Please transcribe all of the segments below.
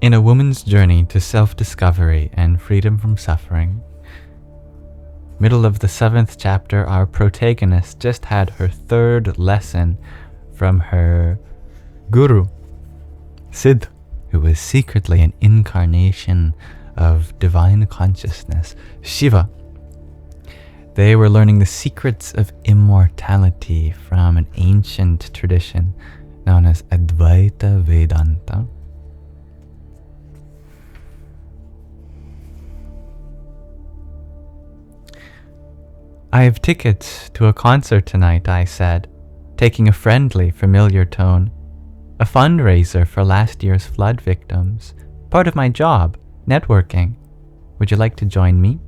In a woman's journey to self-discovery and freedom from suffering, middle of the 7th chapter, our protagonist just had her 3rd lesson from her guru, Siddh, who was secretly an incarnation of divine consciousness, Shiva. They were learning the secrets of immortality from an ancient tradition known as Advaita Vedanta. "I have tickets to a concert tonight," I said, taking a friendly, familiar tone. "A fundraiser for last year's flood victims. Part of my job, networking. Would you like to join me?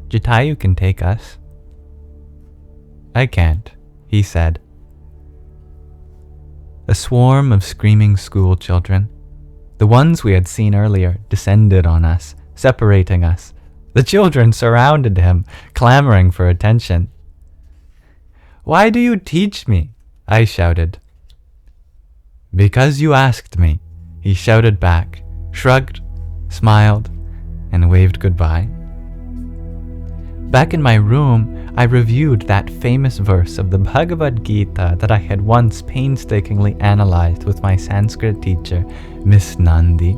Jatayu can take us." "I can't," he said. A swarm of screaming school children, the ones we had seen earlier, descended on us, separating us. The children surrounded him, clamoring for attention. "Why do you teach me?" I shouted. "Because you asked me," he shouted back, shrugged, smiled, and waved goodbye. Back in my room, I reviewed that famous verse of the Bhagavad Gita that I had once painstakingly analyzed with my Sanskrit teacher, Miss Nandi.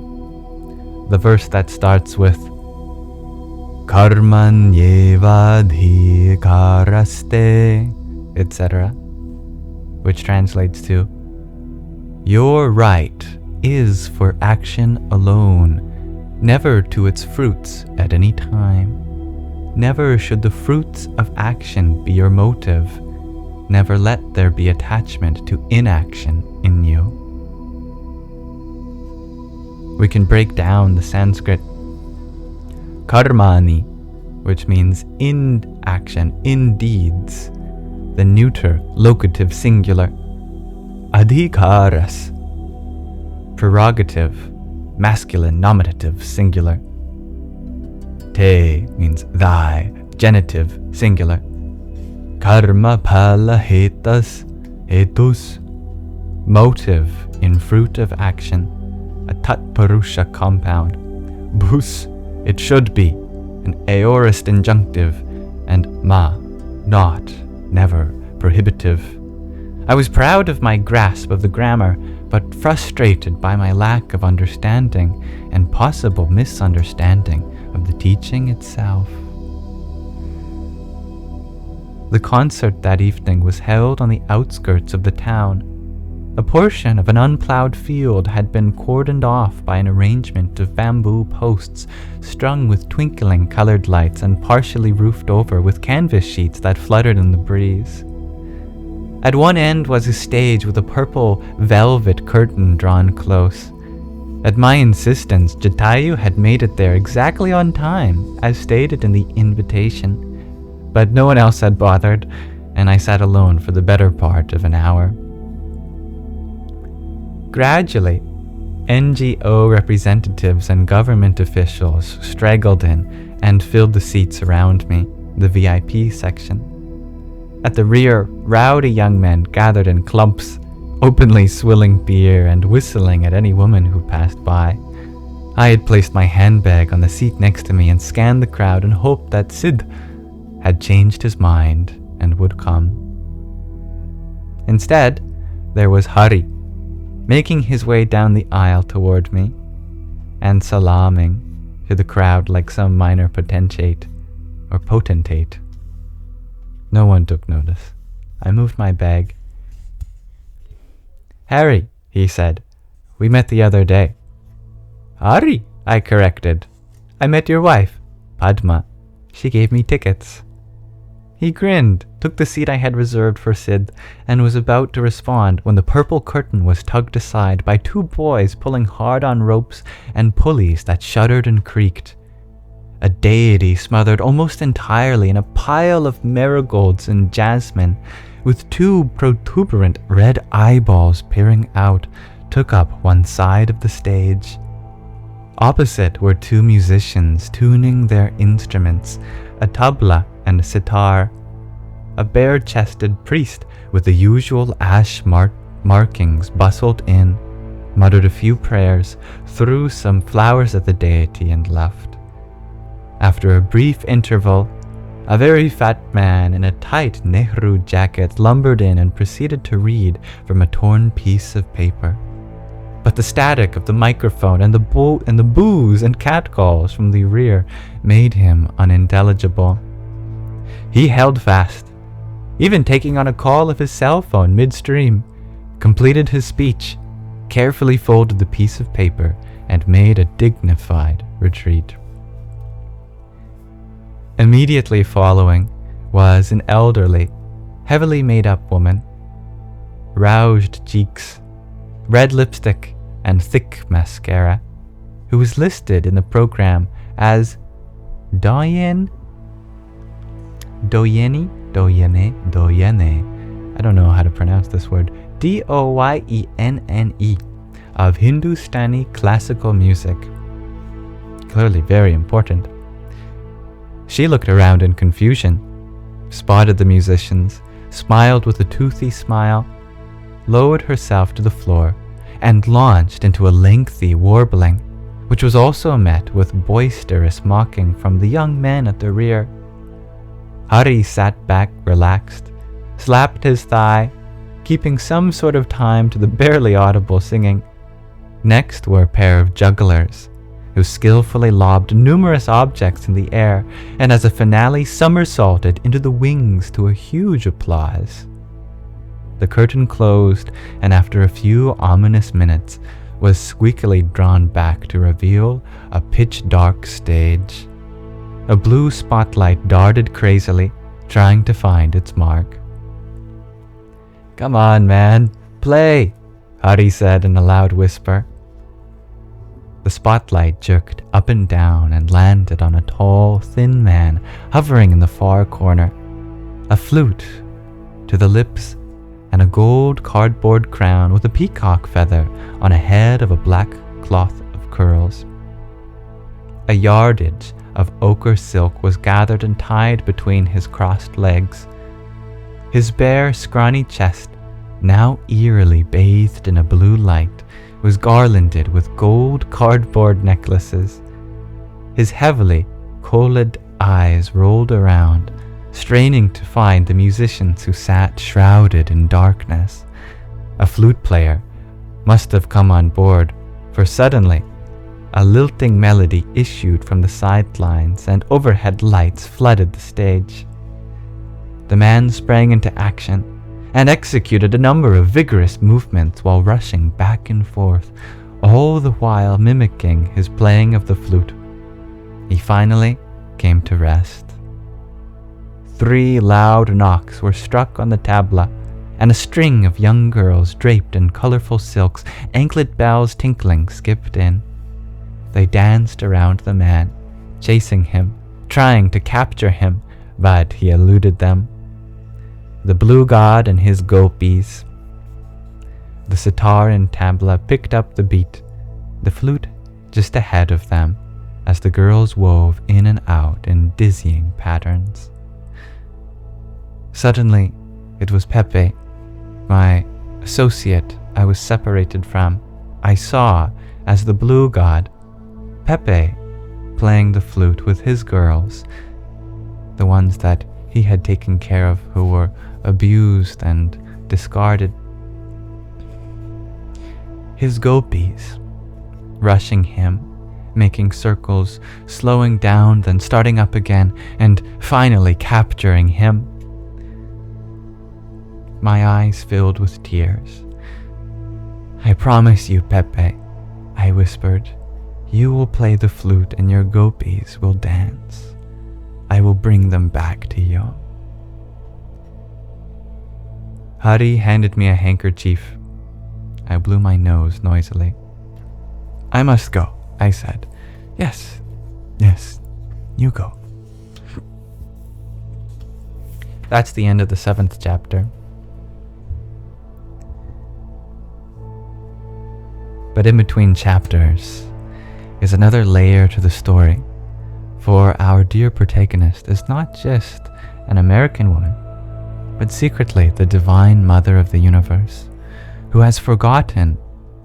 The verse that starts with Karmanyevadhikaraste, etc., which translates to, "Your right is for action alone, never to its fruits at any time. Never should the fruits of action be your motive. Never let there be attachment to inaction in you." We can break down the Sanskrit karmani, which means in action, in deeds. The neuter, locative singular. Adhikaras, prerogative, masculine, nominative, singular. Te means thy, genitive, singular. Karma phala hetus, motive in fruit of action, a tatparusha compound. Bhus, it should be, an aorist injunctive, and ma, not, never, prohibitive. I was proud of my grasp of the grammar, but frustrated by my lack of understanding and possible misunderstanding of the teaching itself. The concert that evening was held on the outskirts of the town. A portion of an unplowed field had been cordoned off by an arrangement of bamboo posts strung with twinkling colored lights and partially roofed over with canvas sheets that fluttered in the breeze. At one end was a stage with a purple velvet curtain drawn close. At my insistence, Jatayu had made it there exactly on time, as stated in the invitation. But no one else had bothered, and I sat alone for the better part of an hour. Gradually, NGO representatives and government officials straggled in and filled the seats around me, the VIP section. At the rear, rowdy young men gathered in clumps, openly swilling beer and whistling at any woman who passed by. I had placed my handbag on the seat next to me and scanned the crowd in hope that Siddh had changed his mind and would come. Instead, there was Hari, making his way down the aisle toward me, and salaming to the crowd like some minor potentate or potentate. No one took notice. I moved my bag. "Harry," he said, "we met the other day." "Hari," I corrected. "I met your wife, Padma. She gave me tickets." He grinned, took the seat I had reserved for Siddh, and was about to respond when the purple curtain was tugged aside by 2 boys pulling hard on ropes and pulleys that shuddered and creaked. A deity smothered almost entirely in a pile of marigolds and jasmine, with 2 protuberant red eyeballs peering out, took up one side of the stage. Opposite were 2 musicians tuning their instruments, a tabla and a sitar. A bare-chested priest with the usual ash markings bustled in, muttered a few prayers, threw some flowers at the deity, and left. After a brief interval, a very fat man in a tight Nehru jacket lumbered in and proceeded to read from a torn piece of paper. But the static of the microphone and the boos and catcalls from the rear made him unintelligible. He held fast, even taking on a call of his cell phone midstream, completed his speech, carefully folded the piece of paper, and made a dignified retreat. Immediately following was an elderly, heavily made-up woman. Rouged cheeks, red lipstick, and thick mascara, who was listed in the program as Doyenne. I don't know how to pronounce this word. Doyenne of Hindustani classical music. Clearly very important. She looked around in confusion, spotted the musicians, smiled with a toothy smile, lowered herself to the floor, and launched into a lengthy warbling, which was also met with boisterous mocking from the young men at the rear. Hari sat back relaxed, slapped his thigh, keeping some sort of time to the barely audible singing. Next were a pair of jugglers, who skillfully lobbed numerous objects in the air, and as a finale somersaulted into the wings to a huge applause. The curtain closed, and after a few ominous minutes, was squeakily drawn back to reveal a pitch-dark stage. A blue spotlight darted crazily, trying to find its mark. "Come on, man, play," Hari said in a loud whisper. The spotlight jerked up and down and landed on a tall, thin man hovering in the far corner, a flute to the lips and a gold cardboard crown with a peacock feather on a head of a black cloth of curls. A yardage of ochre silk was gathered and tied between his crossed legs. His bare, scrawny chest, now eerily bathed in a blue light, was garlanded with gold cardboard necklaces. His heavily kohled eyes rolled around, straining to find the musicians who sat shrouded in darkness. A flute player must have come on board, for suddenly a lilting melody issued from the sidelines and overhead lights flooded the stage. The man sprang into action and executed a number of vigorous movements while rushing back and forth, all the while mimicking his playing of the flute. He finally came to rest. 3 loud knocks were struck on the tabla, and a string of young girls draped in colorful silks, anklet bells tinkling, skipped in. They danced around the man, chasing him, trying to capture him, but he eluded them. The blue god and his gopis. The sitar and tabla picked up the beat, the flute just ahead of them, as the girls wove in and out in dizzying patterns. Suddenly, it was Pepe, my associate I was separated from. I saw, as the blue god, Pepe playing the flute with his girls, the ones that he had taken care of who were abused and discarded. His gopis, rushing him, making circles, slowing down, then starting up again, and finally capturing him. My eyes filled with tears. "I promise you, Pepe," I whispered, "you will play the flute and your gopis will dance. I will bring them back to you." Hari handed me a handkerchief. I blew my nose noisily. "I must go," I said. Yes, you go." That's the end of the 7th chapter. But in between chapters is another layer to the story, for our dear protagonist is not just an American woman, but secretly the divine mother of the universe, who has forgotten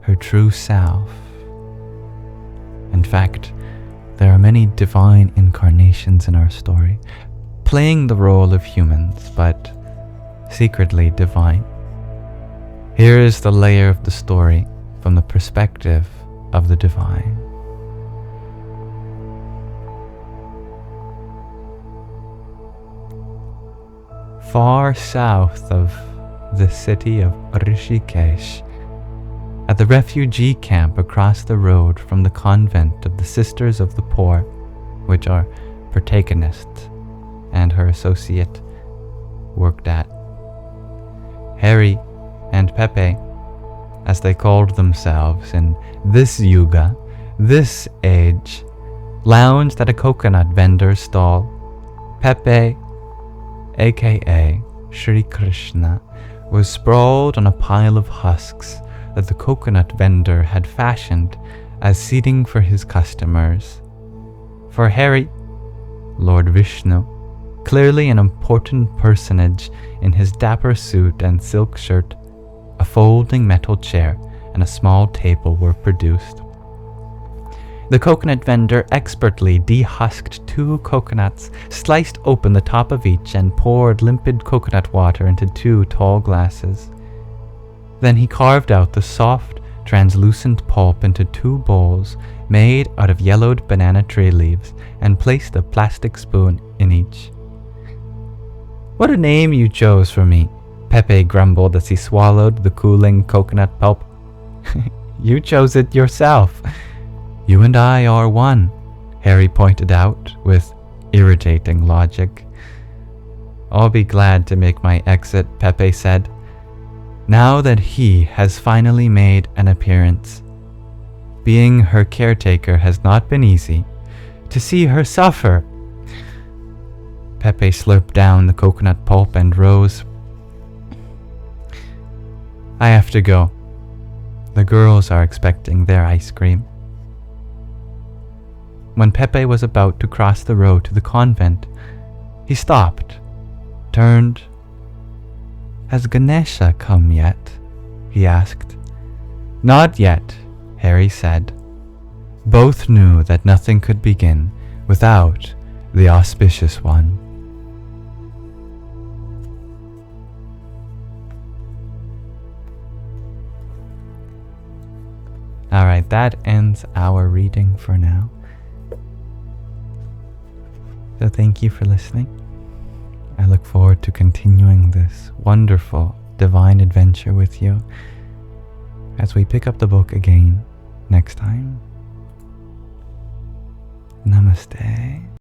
her true self. In fact, there are many divine incarnations in our story, playing the role of humans, but secretly divine. Here is the layer of the story from the perspective of the divine. Far south of the city of Rishikesh, at the refugee camp across the road from the convent of the Sisters of the Poor, which our protagonist and her associate worked at, Harry and Pepe, as they called themselves in this yuga, this age, lounged at a coconut vendor's stall. Pepe, aka Sri Krishna, was sprawled on a pile of husks that the coconut vendor had fashioned as seating for his customers. For Harry, Lord Vishnu, clearly an important personage in his dapper suit and silk shirt, a folding metal chair and a small table were produced. The coconut vendor expertly dehusked 2 coconuts, sliced open the top of each, and poured limpid coconut water into 2 tall glasses. Then he carved out the soft, translucent pulp into 2 bowls made out of yellowed banana tree leaves and placed a plastic spoon in each. "What a name you chose for me," Pepe grumbled as he swallowed the cooling coconut pulp. "You chose it yourself. You and I are one," Harry pointed out with irritating logic. "I'll be glad to make my exit," Pepe said, now that he has finally made an appearance. Being her caretaker has not been easy. To see her suffer. Pepe slurped down the coconut pulp and rose. "I have to go. The girls are expecting their ice cream." When Pepe was about to cross the road to the convent, he stopped, turned. "Has Ganesha come yet?" he asked. "Not yet," Harry said. Both knew that nothing could begin without the auspicious one. Alright, that ends our reading for now. So thank you for listening. I look forward to continuing this wonderful divine adventure with you as we pick up the book again next time. Namaste.